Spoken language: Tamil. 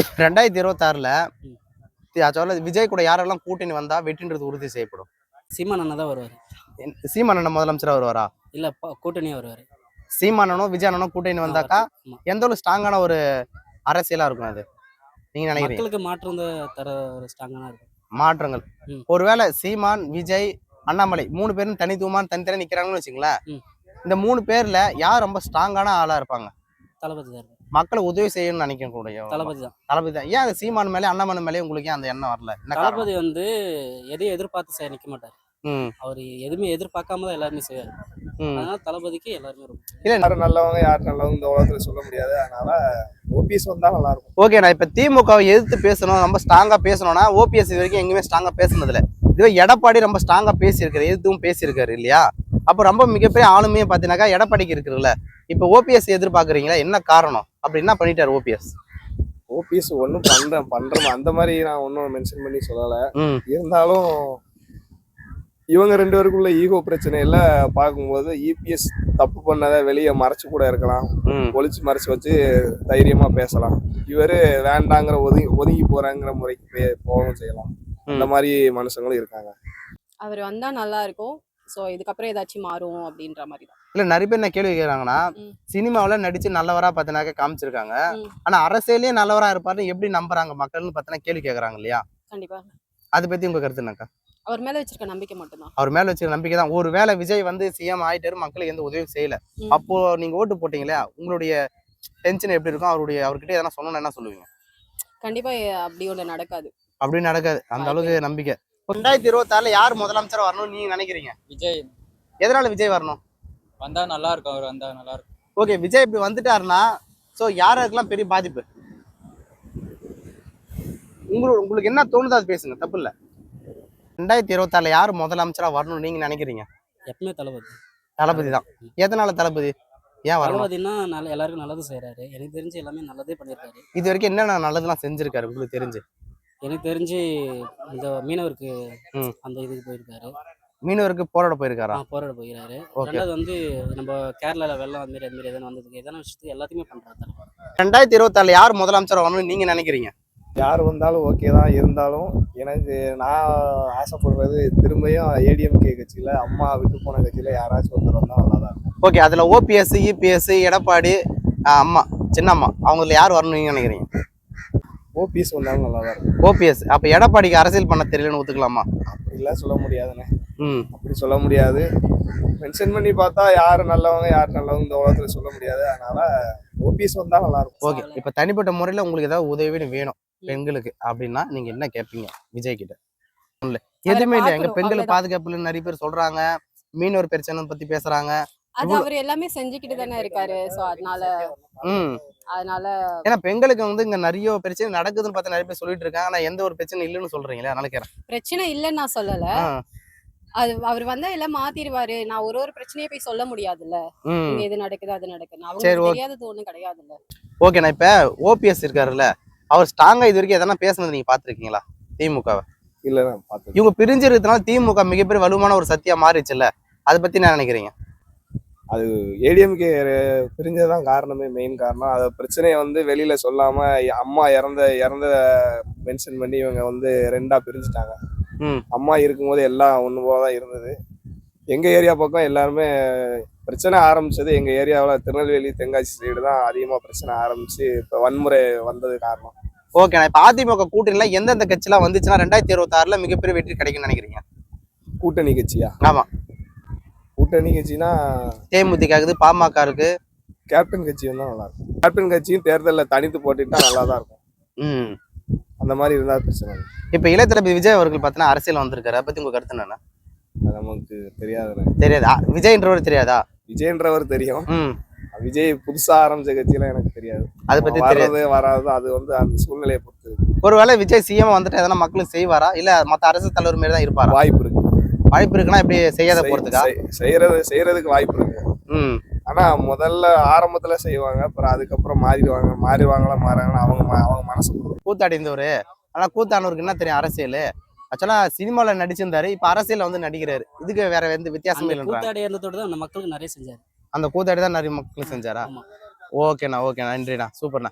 2026ல விஜய் கூட யாரெல்லாம் கூட்டணி வந்தா வெற்றின்றது உறுதி செய்யப்படும்? சீமான் அண்ணா தான் வருவாரு. சீமான் அண்ணன் முதலமைச்சரா வருவாரா? இல்ல கூட்டணியே வருவாரு. சீமானனும் விஜய் அண்ணனும் கூட்டணி வந்தாக்கா எந்த ஒரு ஸ்ட்ராங்கான ஒரு அரசியலா இருக்கும் அது நீங்க நினைக்கிறீங்க? மக்களுக்கு மாற்றம் தர ஒரு ஸ்ட்ராங்கான இருக்கும். மாற்றங்கள். ஒருவேளை சீமான், விஜய், அண்ணாமலை 3 பேரும் தனித்தனி நிக்கிறாங்கன்னு வச்சுங்களேன். இந்த 3 பேர்ல யார் ரொம்ப ஸ்ட்ராங்கான ஆளா இருப்பாங்க? தளபதி தான். மக்களுக்கு உதவி செய்யணும்னு நினைக்கக்கூடிய தளபதி தான். ஏன் அது சீமான் மேலே அண்ணாமலை மேலே உங்களுக்கு ஏன் அந்த எண்ணம் வரல? தளபதி எதையும் எதிர்பார்த்து நிக்க மாட்டாரு. அவர் எதுவுமே எதிர்பார்க்காம தான் எல்லாருமே செய்வாரு. அதனால தளபதிக்கு எல்லாருமே இல்ல யாரு நல்லவங்க யாரு நல்லவங்க இந்த உலகத்துல சொல்ல முடியாது. அதனால ஓபிஎஸ் வந்தா நல்லா இருக்கும். ஓகே, நான் இப்ப திமுகவை எதிர்த்து பேசணும், ரொம்ப ஸ்ட்ராங்கா பேசணும்னா ஓபிஎஸ் இது வரைக்கும் எங்கேயுமே ஸ்ட்ராங்கா பேசுனதுல. இதுவே எடப்பாடி ரொம்ப ஸ்ட்ராங்கா பேசியிருக்காரு, எதிர்த்தும் பேசியிருக்காரு இல்லையா? அப்ப ரொம்ப மிகப்பெரிய ஆளுமையை பாத்தீங்கன்னாக்கா எடப்பாடிக்கு இருக்குல்ல. இப்ப ஓபிஎஸ் எதிர்பார்க்குறீங்களா? என்ன காரணம்? அப்படி என்ன பண்ணிட்டாரு ஓபிஎஸ்? ஓபிஎஸ் ஒன்றும் பண்றோம் அந்த மாதிரி நான் ஒன்றும் மென்ஷன் பண்ணி சொல்லலை. இருந்தாலும் இவங்க 2 பேருக்குள்ள ஈகோ பிரச்சனையில பார்க்கும்போது இபிஎஸ் தப்பு பண்ணதை வெளியே மறைச்சு கூட இருக்கலாம், ஒளிச்சு மறைச்சு வச்சு தைரியமா பேசலாம். இவரு வேண்டாங்கிற ஒதுங்கி போறாங்கிற முறைக்கு போகவும் செய்யலாம். அந்த மாதிரி மனுஷங்களும் இருக்காங்க. அவர் வந்தா நல்லா இருக்கும். ஸோ இதுக்கப்புறம் ஏதாச்சும் மாறும் அப்படின்ற மாதிரி தான். இல்ல நிறைய பேர் என்ன கேள்வி கேட்கறாங்கன்னா, சினிமாவில நடிச்சு நல்லவரா பார்த்தினாக்க காமிச்சிருக்காங்க, ஆனா அரசியலே நல்லவரா இருப்பாருன்னு எப்படி நம்புறாங்க மக்கள்னு பார்த்தீங்கன்னா கேள்வி கேட்கறாங்க இல்லையா? கண்டிப்பா. அதை பத்தி உங்க கருத்து என்னக்கா? அவர் மேல வச்சிருக்க நம்பிக்கை மட்டும்தான். அவர் மேல வச்சிருக்க நம்பிக்கை தான். ஒரு வேளை விஜய் வந்து சிஎம் ஆயிட்டாரு, மக்களுக்கு எந்த உதவியும் செய்யல, அப்போ நீங்க ஓட்டு போட்டீங்களா, உங்களுடைய டென்ஷன் எப்படி இருக்கும்? அவர்கிட்ட எதனா சொன்னா என்ன சொல்லுவீங்க? கண்டிப்பா அப்படி ஒண்ணு நடக்காது. அப்படி நடக்காது, அந்த அளவுக்கு நம்பிக்கை. 2026ல யார் முதலமைச்சர் வரணும்னு நீங்க நினைக்கிறீங்க? விஜய். எதனால விஜய் வரணும்? வந்தா நல்லா இருக்கும். அவர் வந்தா நல்லா இருக்கும். ஓகே, விஜய் இப்படி வந்துட்டாருன்னா சோ யாருக்கெல்லாம் பெரிய பாதிப்பு? உங்களுக்கு என்ன தோணுதோ அது பேசுங்க, தப்பு இல்ல. 2026ல யார் முதலமைச்சரா வரணும்னு நீங்க நினைக்கிறீங்க? எப்பவுமே தளபதி. தளபதி தான். எதனால தளபதி? ஏன் வரணும்? தளபதினா எல்லாருக்கும் நல்லது செய்யறாரு. எனக்கு தெரிஞ்சு எல்லாமே நல்லதே பண்ணிருக்காரு. இது வரைக்கும் என்னென்ன நல்லதெல்லாம் செஞ்சிருக்காரு உங்களுக்கு தெரிஞ்சு? எனக்கு தெரிஞ்சு இந்த மீனவருக்கு அந்த இதுக்கு போயிருக்காரு. மீனவருக்கு போராட போயிருக்காரா? போராட போயிருக்காரு. ரெண்டாவது நம்ம கேரளால வெள்ளம் அந்த மாதிரி எதனா வந்ததுக்கு எதனா விஷயத்துக்கு எல்லாத்தையுமே பண்றாரு. 2026ல யார் முதலமைச்சர் வரணும்னு நீங்க நினைக்கிறீங்க? யார் வந்தாலும் ஓகே தான். இருந்தாலும் எனக்கு நான் ஆசைப்படுறது திரும்பியும் ஏடிஎம்கே கட்சியில அம்மா விட்டு போன கட்சியில யாராச்சும் ஒருத்தர் வந்தா நல்லா தான் இருக்கும். ஓகே, அதுல ஓபிஎஸ், இபிஎஸ், எடப்பாடி, அம்மா சின்னம்மா அவங்கள யார் வரணும்னு நீங்க நினைக்கிறீங்க? ஓபிஎஸ் வந்தாலும் நல்லா தான் இருக்கும். ஓபிஎஸ். அப்ப எடப்பாடிக்கு அரசியல் பண்ண தெரியலன்னு ஒத்துக்கலாமா? அப்படிலாம் சொல்ல முடியாதுண்ணே. அப்படி சொல்ல முடியாது. மென்ஷன் பண்ணி பார்த்தா யாரு நல்லவங்க யார் நல்லவங்க இந்த உலகத்துல சொல்ல முடியாது. அதனால ஓபிஎஸ் வந்தா நல்லா இருக்கும். ஓகே, இப்ப தனிப்பட்ட முறையில உங்களுக்கு ஏதாவது உதவி வேணும் பெண்களுக்கு அப்படின்னா நீங்க என்ன கேட்பீங்க விஜய் கிட்ட? எதுவுமே இல்லை, எங்க பெண்கள் பாதுகாப்புல நிறைய பேர் சொல்றாங்க, மீனவர் பிரச்சனை பத்தி பேசுறாங்க. அது அவர் எல்லாமே செஞ்சுக்கிட்டு தானே இருக்காரு. சோ அதனால ஏன்னா பெண்களுக்கு இங்க நிறைய பிரச்சனை நடக்குதுன்னு பார்த்தா நிறைய பேர் சொல்லிட்டு இருக்காங்க, ஆனா எந்த ஒரு பிரச்சனை இல்லைன்னு சொல்றீங்களே, அதனால கேட்கிறேன். பிரச்சனை இல்லைன்னு நான் சொல்லல. அது அவர் வந்தா எல்லாம் மாத்திடுவாரு. நான் ஒரு பிரச்சனையை போய் சொல்ல முடியாதுல்ல. இங்க இது நடக்குது அது நடக்குது அவங்களுக்கு தெரியாதது ஒண்ணும் கிடையாதுல்ல. ஓகே, நான் இப்ப ஓபிஎஸ் இருக்காருல்ல, அவர் ஸ்ட்ராங்கா இது வரைக்கும் எதனா பேசுனது நீங்க பாத்துருக்கீங்களா திமுகவை? இல்ல நான் பார்த்தேன். இவங்க பிரிஞ்சிருக்கிறதுனால திமுக மிகப்பெரிய வலுவான ஒரு சக்தியா மாறிச்சுல்ல, அதை பத்தி என்ன நினைக்கிறீங்க? அது ஏடிஎம்கே பிரிஞ்சதான் காரணமே, மெயின் காரணம். அது பிரச்சனையை வெளியில சொல்லாம அம்மா இறந்த மென்ஷன் பண்ணி இவங்க 2ஆ பிரிஞ்சுட்டாங்க. அம்மா இருக்கும்போது எல்லாம் ஒன்று போல தான் இருந்தது. எங்க ஏரியா பக்கம் எல்லாருமே பிரச்சனை ஆரம்பிச்சது எங்க ஏரியாவில் திருநெல்வேலி தென்காசி சைடு தான் அதிகமா பிரச்சனை ஆரம்பிச்சு இப்ப வன்முறை வந்தது காரணம். ஓகே, நான் இப்ப அதிமுக கூட்டணியில எந்தெந்த கட்சிலாம் வந்துச்சுன்னா 2026ல மிகப்பெரிய வெற்றி கிடைக்கும்னு நினைக்கிறீங்க? கூட்டணி கட்சியா? ஆமா, கூட்டணி கட்சினா தேமுதிக இருக்குது, பாமக இருக்கு, கேப்டன் கட்சி வந்தா நல்லா இருக்கும். கேப்டன் கட்சியும் தேர்தலில் தனித்து போட்டுட்டா நல்லா தான் இருக்கும். அந்த மாதிரி இருந்தா பிரச்சனை. இப்ப இளைய தளபதி விஜய் அவர்கள் பார்த்தீங்கன்னா அரசியல் வந்திருக்காரு, அதை பத்தி உங்க கருத்து என்னன்னா? நமக்கு தெரியாது. தெரியாதா? விஜய்ன்றவர் தெரியாதா? விஜய்ன்றவர் தெரியும். விஜய் புதுசா ஆரம்பிச்ச கட்சியெல்லாம் எனக்கு தெரியாது. அதை பத்தி வராது. அது அந்த சூழ்நிலையை பொறுத்து. ஒருவேளை விஜய் சிஎம் வந்துட்டு எதனா மக்களுக்கு செய்வாரா, இல்ல மத்த அரசு தலைவர் மாதிரி தான் இருப்பாரா? வாய்ப்பு இருக்கு. வாய்ப்பு இருக்குன்னா இப்படி செய்யாத போறதுக்கா? செய்யறதுக்கு வாய்ப்பு இருக்கு. ஆனா முதல்ல ஆரம்பத்துல செய்வாங்க, அப்புறம் அதுக்கப்புறம் மாறுவாங்களா அவங்க மனசு. கூத்தாடி இருந்தவரு, ஆனா கூத்தானவருக்கு என்ன தெரியும் அரசியல்? ஆக்சுவலா சினிமாவில் நடிச்சிருந்தாரு, இப்ப அரசியல்ல நடிக்கிறாரு. இதுக்கு வேற எந்த வித்தியாசமும் இல்லை. கூத்தாடி இருந்ததோட தான் அந்த மக்களுக்கு நிறைய செஞ்சாரு. அந்த கூத்தாடி தான் நிறைய மக்களுக்கு செஞ்சாரா? ஓகேண்ணா, நன்றிண்ணா, சூப்பர்ண்ணா.